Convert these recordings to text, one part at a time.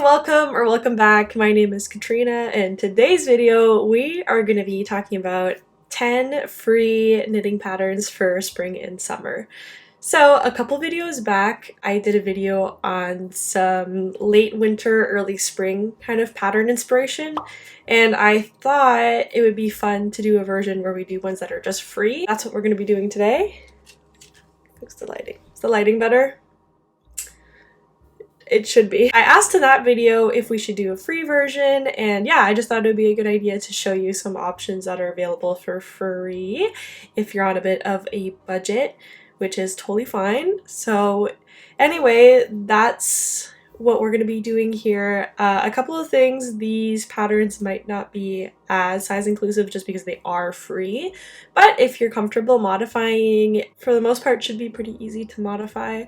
welcome back. My name is Katrina, and in today's video we are going to be talking about 10 free knitting patterns for spring and summer. So a couple videos back I did a video on some late winter, early spring kind of pattern inspiration, and I thought it would be fun to do a version where we do ones that are just free. That's what we're going to be doing today. Fix the lighting. Is the lighting better? It should be. I asked in that video if we should do a free version, and yeah, I just thought it would be a good idea to show you some options that are available for free if you're on a bit of a budget, which is totally fine. So anyway, that's what we're going to be doing here. A couple of things: these patterns might not be as size inclusive just because they are free, but if you're comfortable modifying, for the most part, it should be pretty easy to modify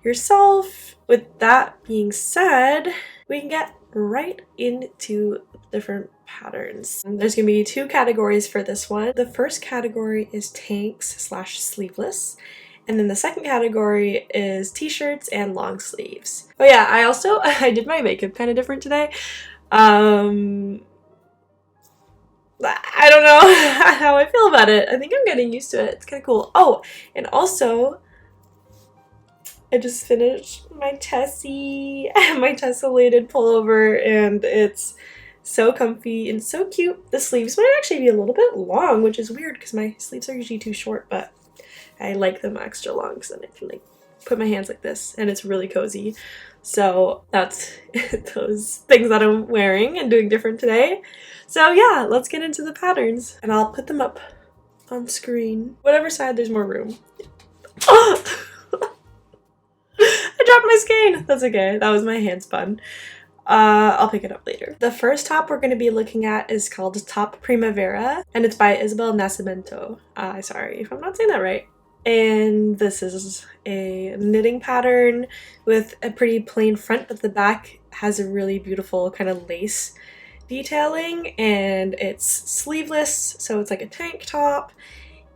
yourself. With that being said, we can get right into different patterns. There's gonna be two categories for this one. The first category is tanks / sleeveless, and then the second category is t-shirts and long sleeves. Oh yeah, I did my makeup kind of different today. I don't know how I feel about it. I think I'm getting used to it. It's kind of cool. Oh, and also I just finished my tessellated pullover, and it's so comfy and so cute. The sleeves might actually be a little bit long, which is weird because my sleeves are usually too short, but I like them extra long because then I can like put my hands like this and it's really cozy. So that's those things that I'm wearing and doing different today. So yeah, let's get into the patterns, and I'll put them up on screen. Whatever side there's more room. I dropped my skein! That's okay, that was my hand spun. I'll pick it up later. The first top we're going to be looking at is called Top Primavera, and it's by Isabel Nascimento. Sorry if I'm not saying that right. And this is a knitting pattern with a pretty plain front, but the back has a really beautiful kind of lace detailing, and it's sleeveless, so it's like a tank top.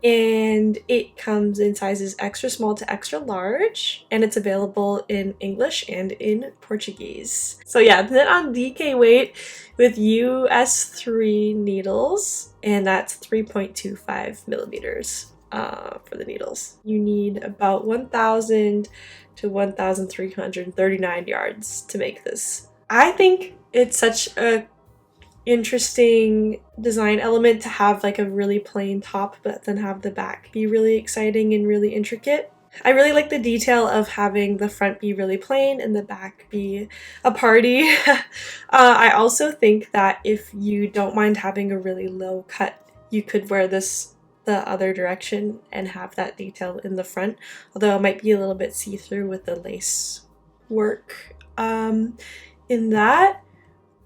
And it comes in sizes extra small to extra large, and it's available in English and in Portuguese. So yeah, knit on DK weight with US 3 needles, and that's 3.25 millimeters for the needles. You need about 1,000 to 1,339 yards to make this. I think it's such a interesting design element to have like a really plain top but then have the back be really exciting and really intricate. I really like the detail of having the front be really plain and the back be a party. I also think that if you don't mind having a really low cut, you could wear this the other direction and have that detail in the front, although it might be a little bit see-through with the lace work in that.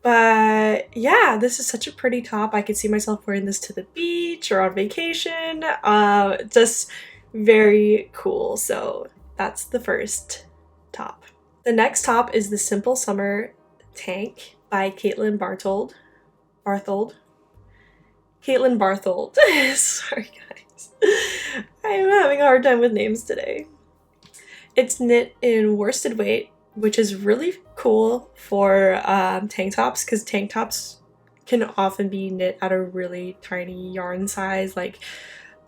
But yeah, this is such a pretty top. I could see myself wearing this to the beach or on vacation. Just very cool. So that's the first top. The next top is the Simple Summer Tank by Caitlin Barthold. Caitlin Barthold. Sorry guys. I'm having a hard time with names today. It's knit in worsted weight, which is really cool for tank tops, because tank tops can often be knit at a really tiny yarn size, like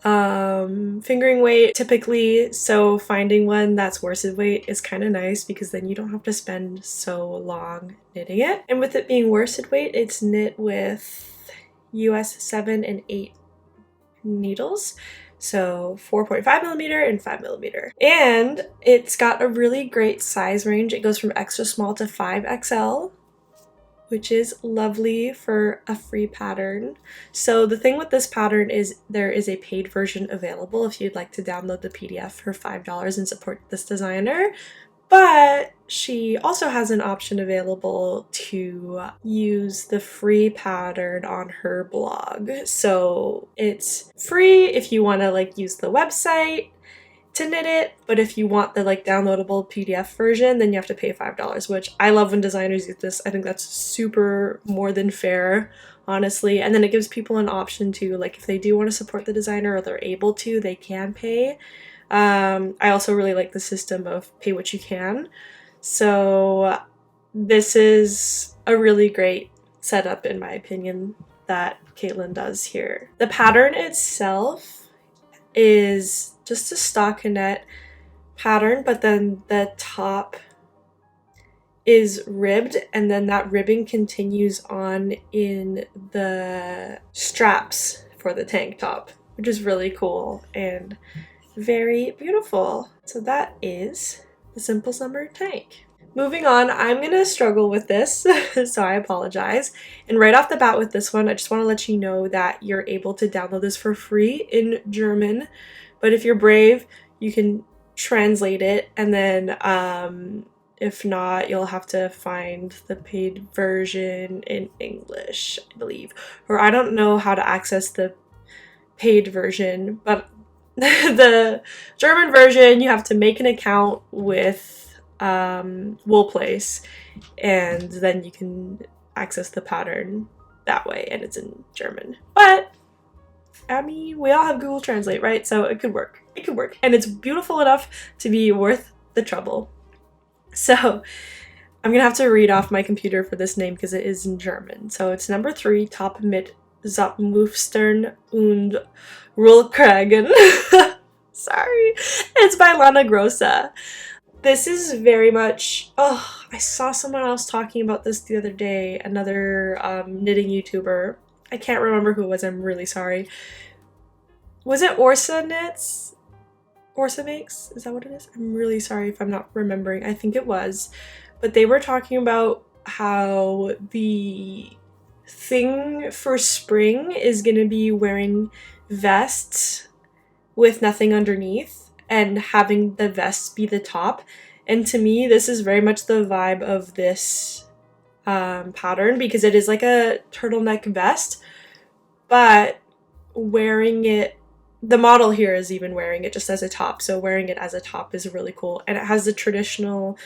fingering weight typically. So finding one that's worsted weight is kind of nice because then you don't have to spend so long knitting it. And with it being worsted weight, it's knit with US 7 and 8 needles. So 4.5 millimeter and 5 millimeter. And it's got a really great size range. It goes from extra small to 5XL, which is lovely for a free pattern. So the thing with this pattern is there is a paid version available if you'd like to download the PDF for $5 and support this designer. But she also has an option available to use the free pattern on her blog. So it's free if you want to like use the website to knit it, but if you want the like downloadable PDF version, then you have to pay $5, which I love when designers use this. I think that's super more than fair, honestly. And then it gives people an option to, like, if they do want to support the designer or they're able to, they can pay. I also really like the system of pay what you can. So this is a really great setup, in my opinion, that Caitlin does here. The pattern itself is just a stockinette pattern, but then the top is ribbed, and then that ribbing continues on in the straps for the tank top, which is really cool and very beautiful. So that is the Simple Summer tank. Moving on, I'm gonna struggle with this, so I apologize. And right off the bat with this one, I just want to let you know that you're able to download this for free in German, but if you're brave, you can translate it, and then if not, you'll have to find the paid version in English, I believe. Or I don't know how to access the paid version, but the German version, you have to make an account with Woolplace, and then you can access the pattern that way, and it's in German. But I mean, we all have Google Translate, right? So it could work. It could work. And it's beautiful enough to be worth the trouble. So I'm gonna have to read off my computer for this name because it is in German. So it's number 3, Top Mit Zopfmusen Und Rollkragen. Sorry. It's by Lana Grossa. This is very much, oh, I saw someone else talking about this the other day, another knitting YouTuber. I can't remember who it was, I'm really sorry. Was it Orsa Knits? Orsa Makes? Is that what it is? I'm really sorry if I'm not remembering. I think it was. But they were talking about how the thing for spring is going to be wearing vests with nothing underneath and having the vests be the top. And to me, this is very much the vibe of this pattern, because it is like a turtleneck vest, but wearing it, the model here is even wearing it just as a top, so wearing it as a top is really cool. And it has the traditional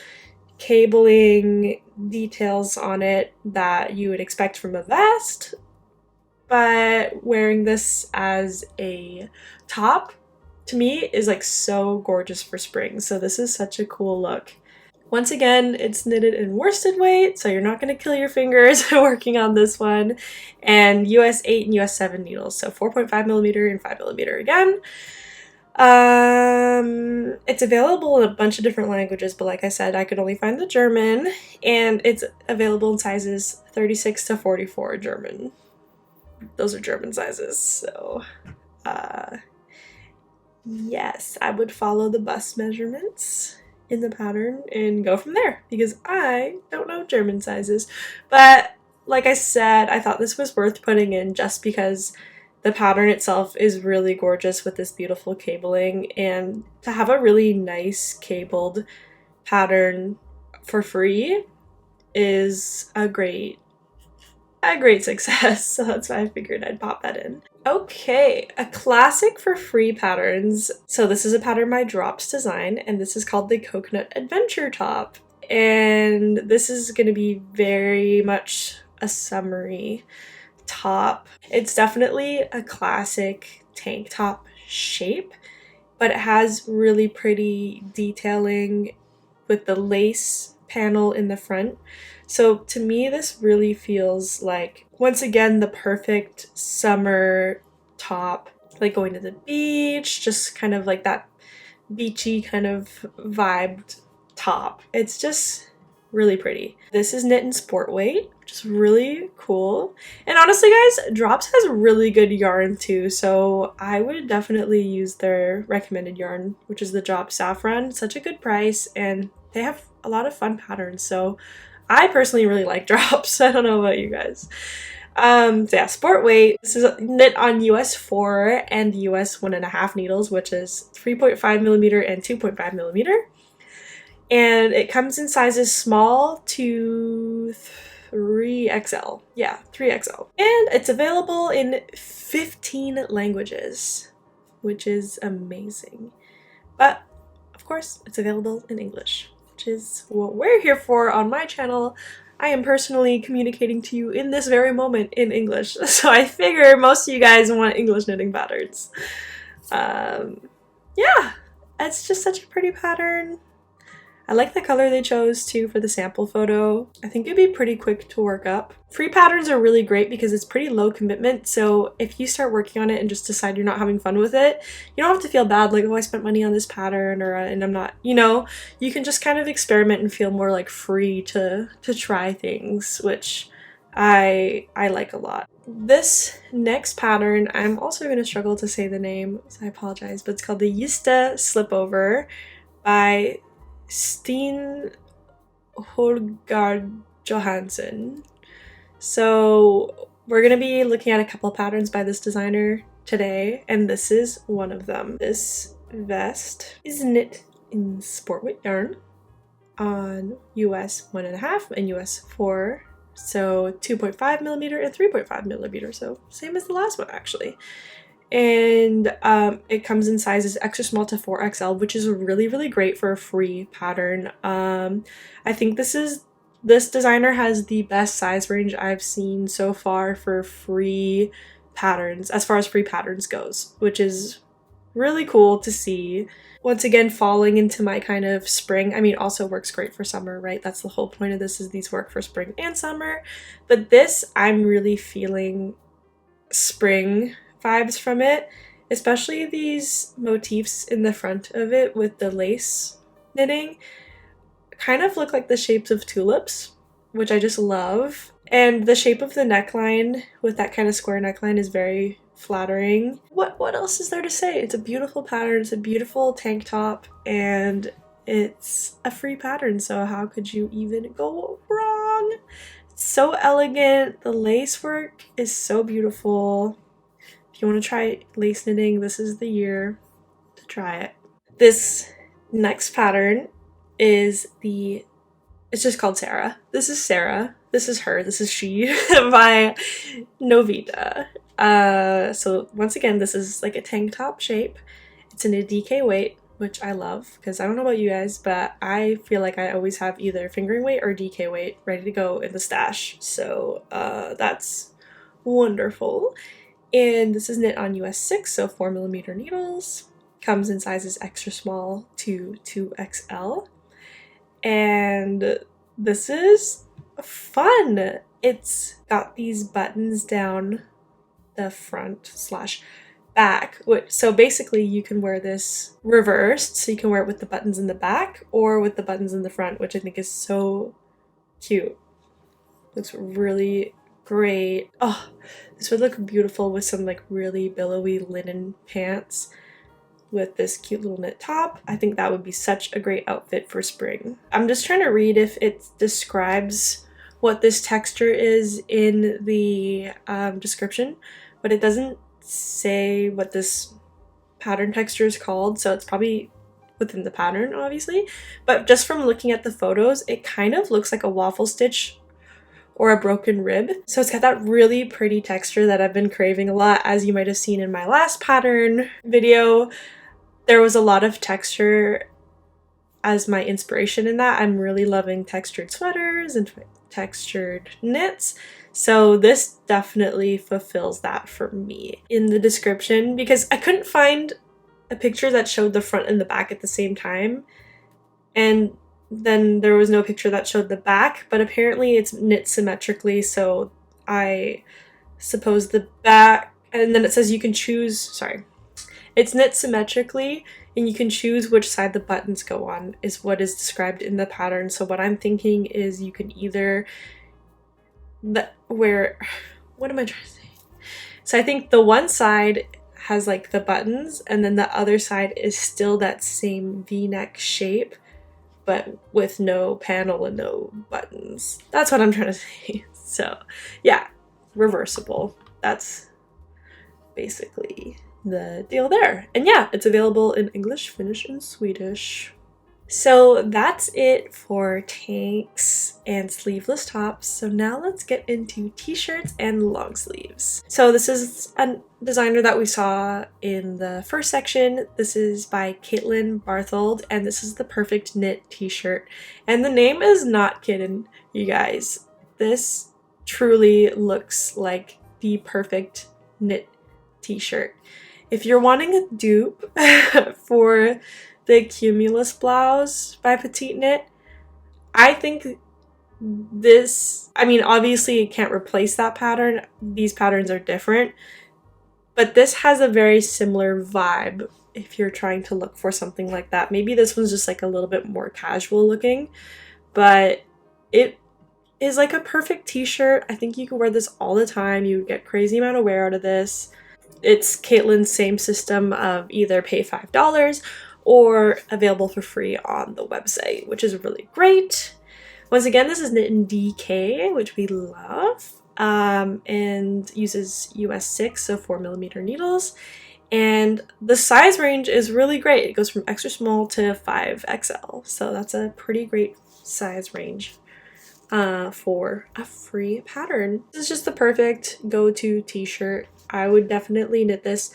cabling details on it that you would expect from a vest, but wearing this as a top, to me, is like so gorgeous for spring. So this is such a cool look. Once again, it's knitted in worsted weight, so you're not going to kill your fingers working on this one. And US 8 and US 7 needles, so 4.5mm and 5mm again. It's available in a bunch of different languages, but like I said, I could only find the German, and it's available in sizes 36 to 44 German. Those are German sizes, so yes, I would follow the bust measurements in the pattern and go from there, because I don't know German sizes. But like I said, I thought this was worth putting in just because the pattern itself is really gorgeous with this beautiful cabling, and to have a really nice cabled pattern for free is a great success. So that's why I figured I'd pop that in. Okay, a classic for free patterns. So this is a pattern by Drops Design, and this is called the Coconut Adventure Top. And this is going to be very much a summery top. It's definitely a classic tank top shape, but it has really pretty detailing with the lace panel in the front. So to me, this really feels like, once again, the perfect summer top, like going to the beach, just kind of like that beachy kind of vibed top. It's just really pretty. This is knit in sport weight, which is really cool. And honestly, guys, Drops has really good yarn too, so I would definitely use their recommended yarn, which is the Drop Saffron. Such a good price, and they have a lot of fun patterns, so I personally really like Drops. I don't know about you guys. So yeah, sport weight. This is knit on US 4 and US 1.5 needles, which is 3.5mm and 2.5mm. And it comes in sizes small to 3XL. Yeah, 3XL. And it's available in 15 languages, which is amazing. But of course, it's available in English, which is what we're here for on my channel. I am personally communicating to you in this very moment in English, so I figure most of you guys want English knitting patterns. Yeah, it's just such a pretty pattern. I like the color they chose too for the sample photo. I think it'd be pretty quick to work up. Free patterns are really great because it's pretty low commitment, so if you start working on it and just decide you're not having fun with it, you don't have to feel bad like, oh, I spent money on this pattern, or and I'm not, you know, you can just kind of experiment and feel more like free to try things, which I like a lot. This next pattern, I'm also going to struggle to say the name, so I apologize, but it's called the Ysta Slipover by Steen Holgard Johansson. So we're going to be looking at a couple patterns by this designer today, and this is one of them. This vest is knit in sport weight yarn on US 1.5 and US 4, so 2.5 millimeter and 3.5 millimeter, so same as the last one actually. And it comes in sizes extra small to 4XL, which is really great for a free pattern. I think this designer has the best size range I've seen so far for free patterns, as far as free patterns goes, which is really cool to see. Once again, falling into my kind of spring, I mean, also works great for summer, right? That's the whole point of this, is these work for spring and summer. But this, I'm really feeling spring vibes from it, especially these motifs in the front of it with the lace knitting kind of look like the shapes of tulips, which I just love. And the shape of the neckline with that kind of square neckline is very flattering. What else is there to say? It's a beautiful pattern, it's a beautiful tank top, and it's a free pattern, so how could you even go wrong? It's so elegant, the lace work is so beautiful. If you want to try lace knitting, this is the year to try it. This next pattern is it's just called Sara. This is Sara. This is her. This is she by Novita. So once again, this is like a tank top shape. It's in a DK weight, which I love because I don't know about you guys, but I feel like I always have either fingering weight or DK weight ready to go in the stash. So that's wonderful. And this is knit on US 6, so 4 millimeter needles. Comes in sizes extra small to 2XL. And this is fun. It's got these buttons down the front / back. So basically you can wear this reversed, so you can wear it with the buttons in the back or with the buttons in the front, which I think is so cute. Looks really great. Oh, this would look beautiful with some like really billowy linen pants with this cute little knit top. I think that would be such a great outfit for spring. I'm just trying to read if it describes what this texture is in the description, but it doesn't say what this pattern texture is called, so it's probably within the pattern, obviously. But just from looking at the photos, it kind of looks like a waffle stitch or a broken rib. So it's got that really pretty texture that I've been craving a lot. As you might have seen in my last pattern video, there was a lot of texture as my inspiration in that. I'm really loving textured sweaters and textured knits. So this definitely fulfills that for me. In the description, because I couldn't find a picture that showed the front and the back at the same time, and then there was no picture that showed the back, but apparently it's knit symmetrically, so I suppose the back, and then it says you can choose, it's knit symmetrically and you can choose which side the buttons go on, is what is described in the pattern. So what I'm thinking is you can either what am I trying to say? So I think the one side has like the buttons, and then the other side is still that same V-neck shape, but with no panel and no buttons. That's what I'm trying to say. So yeah, reversible. That's basically the deal there. And yeah, it's available in English, Finnish, and Swedish. So that's it for tanks and sleeveless tops. So now let's get into t-shirts and long sleeves. So this is a designer that we saw in the first section. This is by Caitlin Barthold, and this is the perfect knit t-shirt. And the name is not kidding, you guys. This truly looks like the perfect knit t-shirt. If you're wanting a dupe for the Cumulus blouse by Petite Knit. I think this, I mean, obviously it can't replace that pattern. These patterns are different, but this has a very similar vibe if you're trying to look for something like that. Maybe this one's just like a little bit more casual looking, but it is like a perfect t-shirt. I think you could wear this all the time. You would get crazy amount of wear out of this. It's Caitlin's same system of either pay $5 or available for free on the website, which is really great. Once again, this is knit in DK, which we love, and uses US 6, so 4mm needles. And the size range is really great. It goes from extra small to 5XL, so that's a pretty great size range for a free pattern. This is just the perfect go-to t-shirt. I would definitely knit this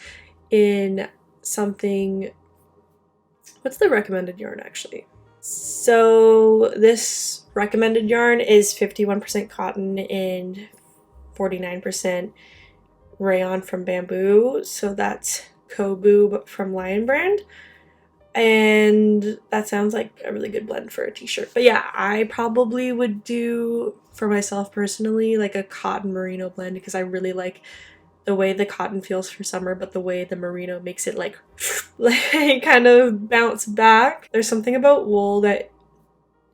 in something, what's the recommended yarn actually? So this recommended yarn is 51% cotton and 49% rayon from bamboo. So that's Kobu from Lion Brand. And that sounds like a really good blend for a t-shirt. But yeah, I probably would do, for myself personally, like a cotton merino blend, because I really like the way the cotton feels for summer, but the way the merino makes it like kind of bounce back. There's something about wool that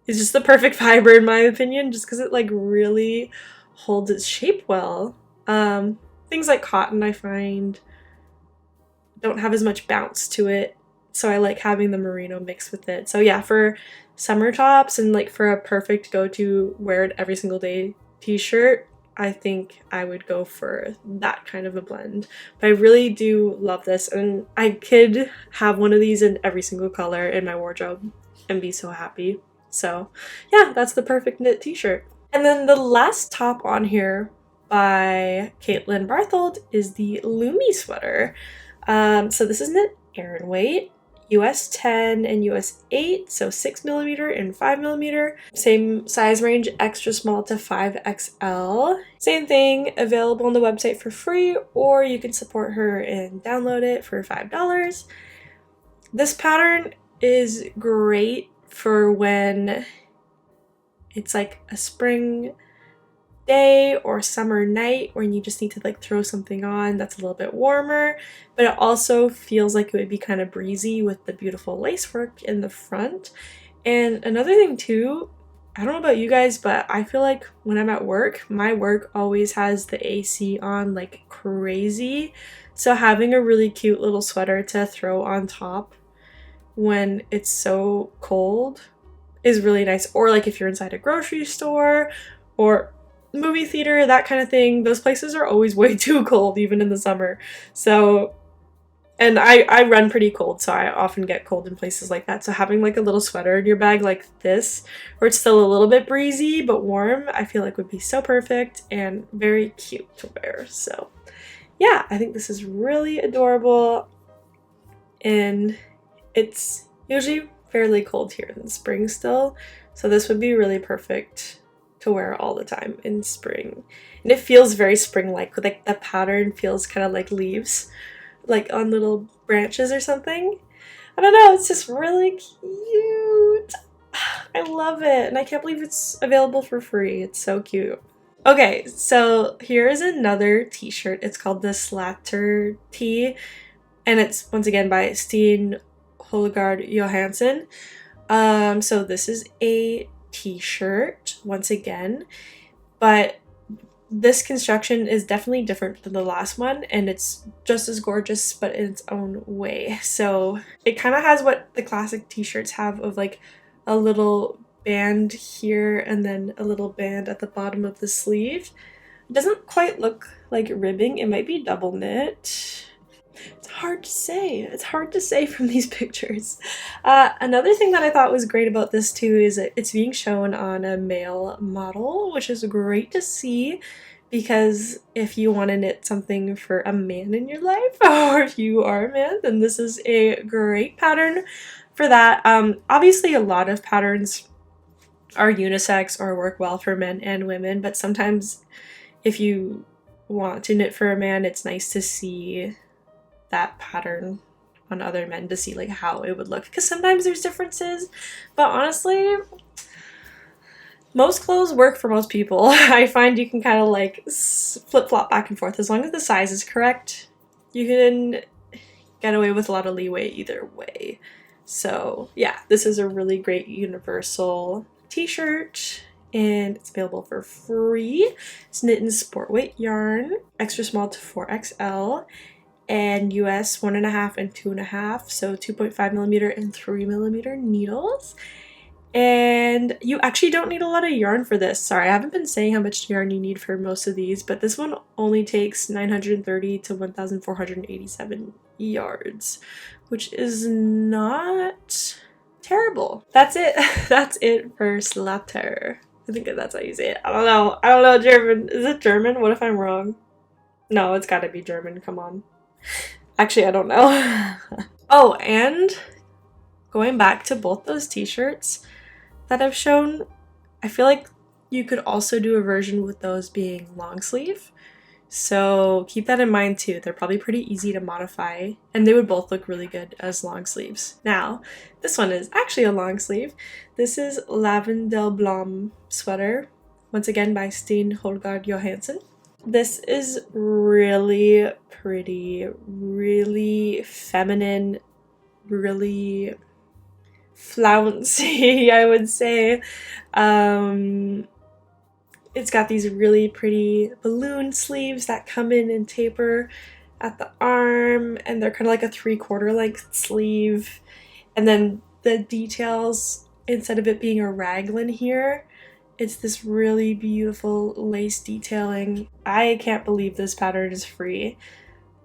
is just the perfect fiber in my opinion, just because it like really holds its shape well. Things like cotton I find don't have as much bounce to it, so I like having the merino mixed with it. So yeah, for summer tops and like for a perfect go-to wear it every single day t-shirt, I think I would go for that kind of a blend. But I really do love this, and I could have one of these in every single color in my wardrobe and be so happy. So yeah, that's the perfect knit t-shirt. And then the last top on here by Caitlin Barthold is the Lumi Sweater. So this is knit Aran weight, US 10 and US 8, so 6mm and 5mm. Same size range, extra small to 5XL. Same thing, available on the website for free, or you can support her and download it for $5. This pattern is great for when it's like a spring day or summer night when you just need to like throw something on that's a little bit warmer, but it also feels like it would be kind of breezy with the beautiful lace work in the front. And another thing too, I don't know about you guys, but I feel like when I'm at work, my work always has the AC on like crazy, so having a really cute little sweater to throw on top when it's so cold is really nice. Or like if you're inside a grocery store or movie theater, that kind of thing, those places are always way too cold even in the summer. So, and I run pretty cold, so I often get cold in places like that. So having like a little sweater in your bag like this, where it's still a little bit breezy but warm, I feel like would be so perfect and very cute to wear. So yeah, I think this is really adorable, and it's usually fairly cold here in the spring still, so this would be really perfect to wear all the time in spring. And it feels very spring-like, like the pattern feels kind of like leaves, like on little branches or something. I don't know, it's just really cute. I love it, and I can't believe it's available for free. It's so cute. Okay, so here is another t-shirt. It's called the Slatter Tee, and it's once again by Steen Holgard Johansson. So this is a t-shirt once again, but this construction is definitely different than the last one, and it's just as gorgeous but in its own way. So it kind of has what the classic t-shirts have, of like a little band here and then a little band at the bottom of the sleeve. It doesn't quite look like ribbing, it might be double knit. It's hard to say. It's hard to say from these pictures. Another thing that I thought was great about this too is that it's being shown on a male model, which is great to see, because if you want to knit something for a man in your life, or if you are a man, then this is a great pattern for that. Obviously a lot of patterns are unisex or work well for men and women, but sometimes if you want to knit for a man, it's nice to see that pattern on other men to see like how it would look, because sometimes there's differences, but honestly most clothes work for most people. I find you can kind of like flip-flop back and forth as long as the size is correct. You can get away with a lot of leeway either way. So yeah, this is a really great universal t-shirt and it's available for free. It's knit in sport weight yarn, extra small to 4XL, and US 1.5 and 2.5, so 2.5 millimeter and 3 millimeter needles. And you actually don't need a lot of yarn for this. Sorry, I haven't been saying how much yarn you need for most of these, but this one only takes 930 to 1,487 yards, which is not terrible. That's it. That's it for Slatter. I think that's how you say it. I don't know. I don't know German. Is it German? What if I'm wrong? No, it's gotta be German. Come on. Actually, I don't know. Oh, and going back to both those t-shirts that I've shown, I feel like you could also do a version with those being long sleeve. So keep that in mind too. They're probably pretty easy to modify and they would both look really good as long sleeves. Now, this one is actually a long sleeve. This is Lavendelblom sweater, once again by Steen Holgard Johansson. This is really pretty, really feminine, really flouncy, I would say. It's got these really pretty balloon sleeves that come in and taper at the arm, and they're kind of like a 3/4 length sleeve. And then the details, instead of it being a raglan here, it's this really beautiful lace detailing. I can't believe this pattern is free.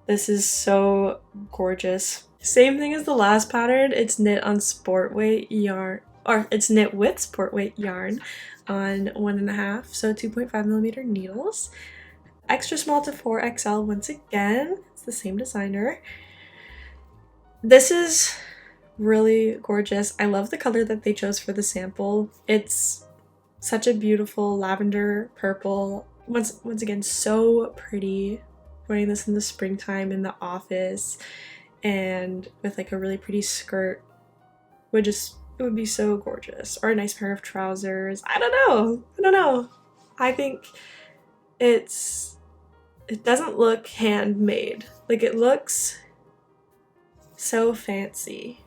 This is so gorgeous. Same thing as the last pattern. It's knit on sport weight yarn, or it's knit with sport weight yarn on 1.5, so 2.5 millimeter needles. Extra small to 4XL once again. It's the same designer. This is really gorgeous. I love the color that they chose for the sample. It's such a beautiful lavender purple. Once again, so pretty. Wearing this in the springtime in the office and with like a really pretty skirt it would be so gorgeous. Or a nice pair of trousers. I don't know. I think it doesn't look handmade. Like, it looks so fancy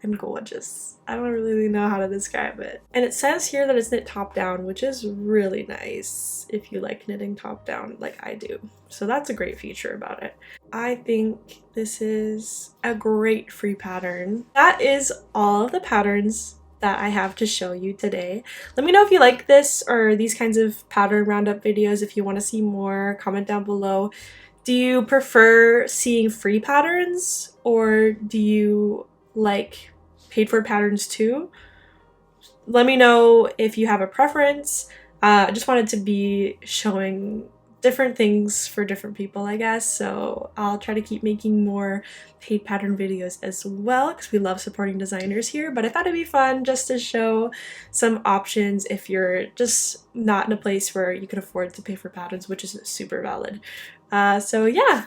and gorgeous. I don't really know how to describe it. And it says here that it's knit top down, which is really nice if you like knitting top down like I do. So that's a great feature about it. I think this is a great free pattern. That is all of the patterns that I have to show you today. Let me know if you like this or these kinds of pattern roundup videos. If you want to see more, comment down below. Do you prefer seeing free patterns, or do you like paid for patterns too? Let me know if you have a preference. I just wanted to be showing different things for different people, I guess, so I'll try to keep making more paid pattern videos as well, because we love supporting designers here. But I thought it'd be fun just to show some options if you're just not in a place where you can afford to pay for patterns, which is super valid. So yeah,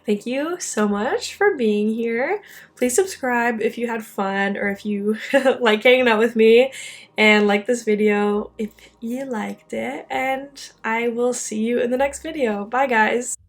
thank you so much for being here. Please subscribe if you had fun, or if you like hanging out with me, and like this video if you liked it, and I will see you in the next video. Bye guys!